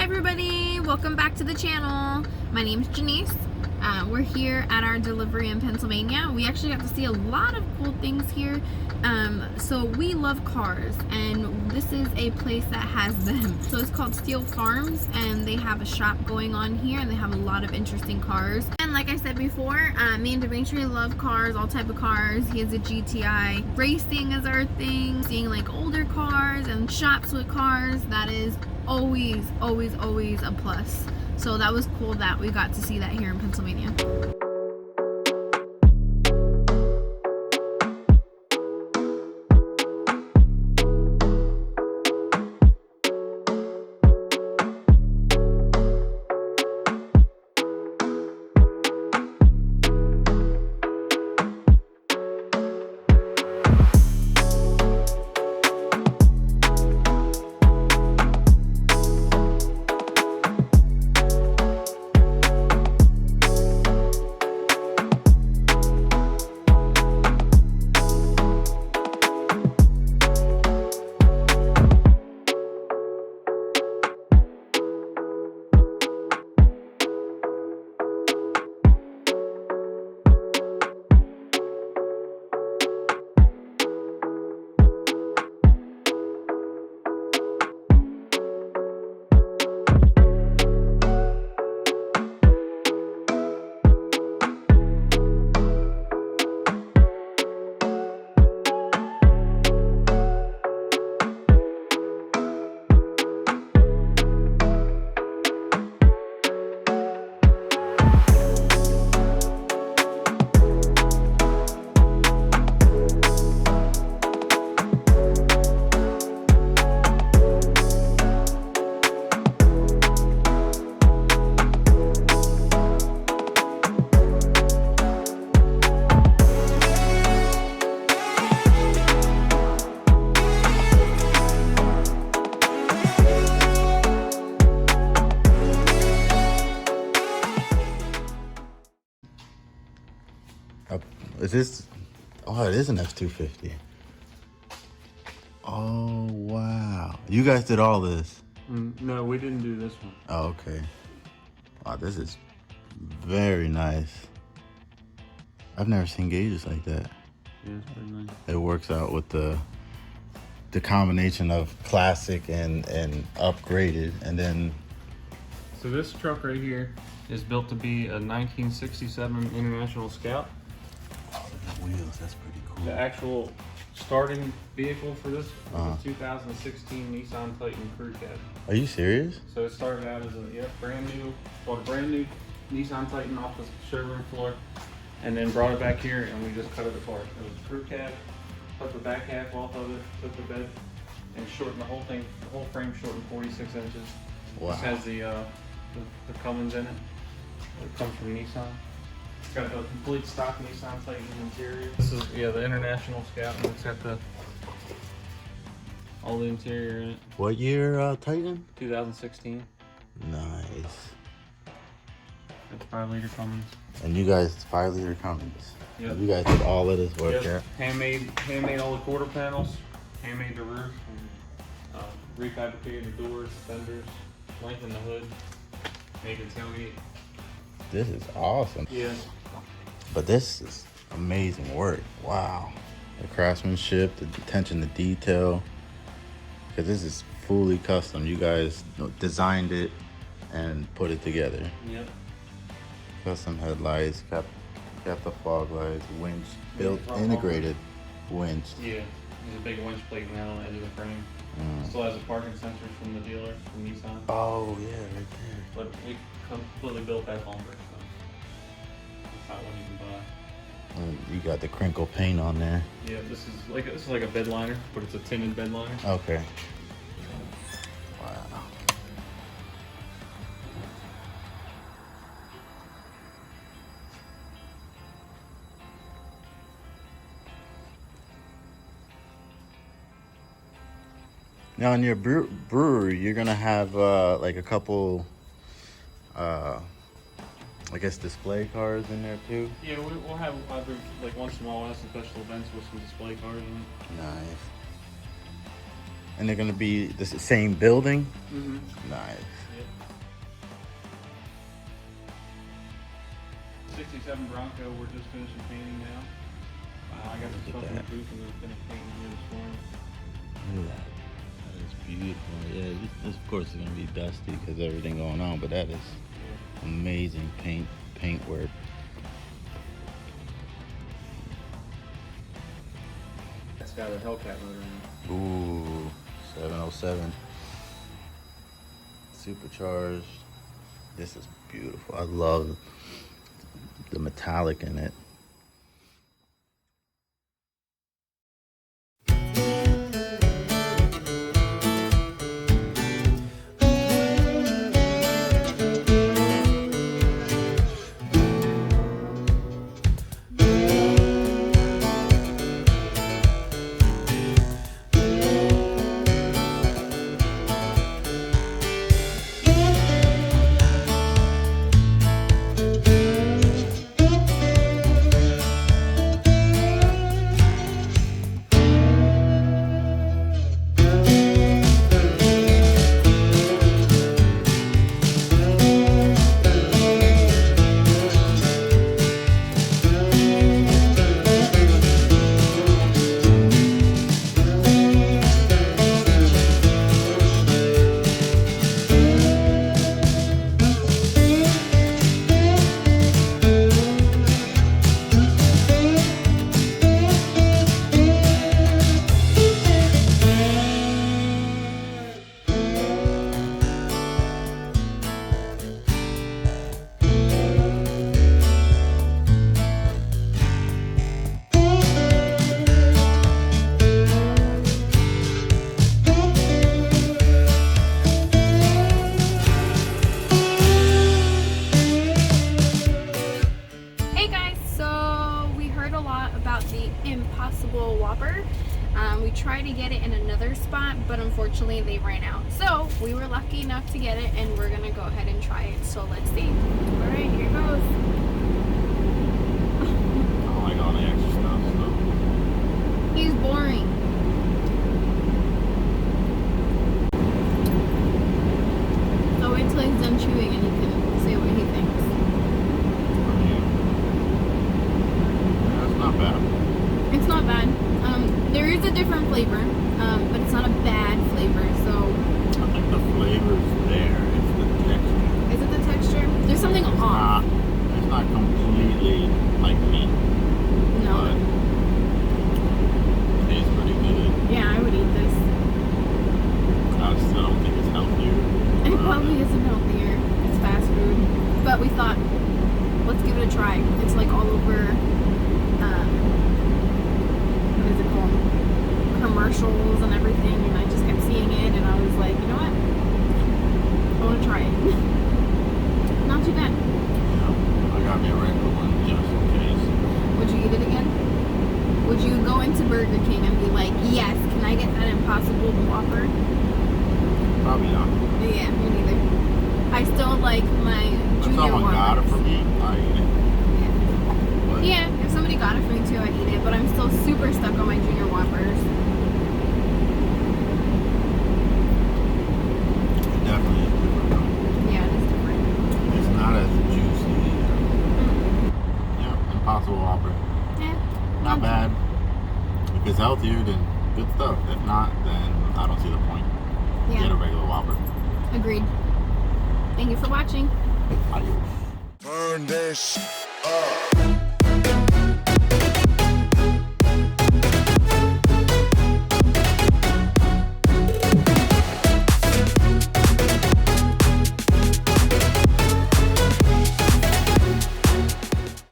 everybody, welcome back to the channel. My name is Janice. We're here at our delivery in Pennsylvania. We actually got to see a lot of cool things here. So we love cars, and this is a place that has them. So it's called Steel Farms, and they have a shop going on here, and they have a lot of interesting cars. And like I said before, me and Dimitri love cars, all type of cars. He has a GTI. Racing is our thing. Seeing like older cars and shops with cars, that is always a plus. So that was cool that we got to see that here in Pennsylvania. Is this? Oh, it is an F-250. Oh, wow. You guys did all this? No, we didn't do this one. Oh, okay. Wow, this is very nice. I've never seen gauges like that. Yeah, it's pretty nice. It works out with the combination of classic and upgraded, and then. So this truck right here is built to be a 1967 International Scout. Oh, the wheels, that's pretty cool. The actual starting vehicle for this was a 2016 Nissan Titan Crew Cab. Are you serious? So it started out as a brand new Nissan Titan off the showroom floor, and then brought it back here and we just cut it apart. It was a crew cab, cut the back half off of it, took the bed, and shortened the whole thing. The whole frame shortened 46 inches. Wow. This has the Cummins in it. It comes from Nissan. It's got the complete stock Nissan Titan interior. This is the International Scout, and it's got all the interior in it. What year, Titan? 2016. Nice. It's 5-liter Cummins. And you guys, 5-liter Cummins. Yep. You guys did all of this work, Yep. yeah? Handmade all the quarter panels, handmade the roof, and refabricated the doors, fenders, lengthened the hood, made the tailgate. This is awesome. Yeah. But this is amazing work. Wow. The craftsmanship, the attention to detail. Because this is fully custom. You guys designed it and put it together. Yep. Custom headlights, got the fog lights, winch, built, integrated winch. Yeah. There's a big winch plate now on the edge of the frame. Mm. Still has a parking sensor from the dealer, from Nissan. Oh, yeah, right there. But we completely built that bumper, so it's not one you can buy. And you got the crinkle paint on there. Yeah, this is like a bed liner, but it's a tinted bed liner. Okay. Wow. Now in your brewery, you're gonna have like a couple, I guess, display cars in there too. Yeah, we'll have either like once in a while we'll have some special events with some display cars in it. Nice. And they're gonna be the same building. Mm-hmm. Nice. Yep. 67 Bronco. We're just finishing painting now. I got some Look stuff at in the that. booth and then finish painting here this morning. Look at that. That is beautiful. Yeah, this of course is gonna be dusty because everything going on, but that is amazing paint work. That's got a Hellcat motor in it. Ooh, 707 supercharged. This is beautiful. I love the metallic in it. Impossible Whopper. We tried to get it in another spot, but unfortunately they ran out. So we were lucky enough to get it, and we're gonna go ahead and try it. So let's see. All right, here goes. I don't like all the extra stuff, so. He's boring. So wait till he's done chewing and he can say what he thinks. That's not bad. It's not bad. There is a different flavor, but it's not a bad flavor. So I think the flavor's there. It's the texture. is it the texture? There's something off. It's not completely like meat. No. But it tastes pretty good. Yeah, I would eat this. I still don't think it's healthier. It probably isn't healthier. It's fast food. But we thought, let's give it a try. It's like all over, what is it called? Commercials and everything. And I just kept seeing it and I was like, you know what? I want to try it. Not too bad. Yeah, I got me a regular one just in case. Would you eat it again? Would you go into Burger King and be like, yes, can I get that Impossible Whopper? Probably not. Yeah, me neither. I still like my If Junior someone got it Whoppers. for me, I'd eat it. But Yeah, if somebody got it for me too, I'd eat it. But I'm still super stuck on my Junior Whoppers. it definitely is different though. Yeah, it is different. It's not as juicy either. Yeah, Impossible Whopper. Yeah, Not bad. If it's healthier, then good stuff. If not, then I don't see the point. Get a Yeah, regular Whopper. agreed. Thank you for watching. Adios. Burn this up.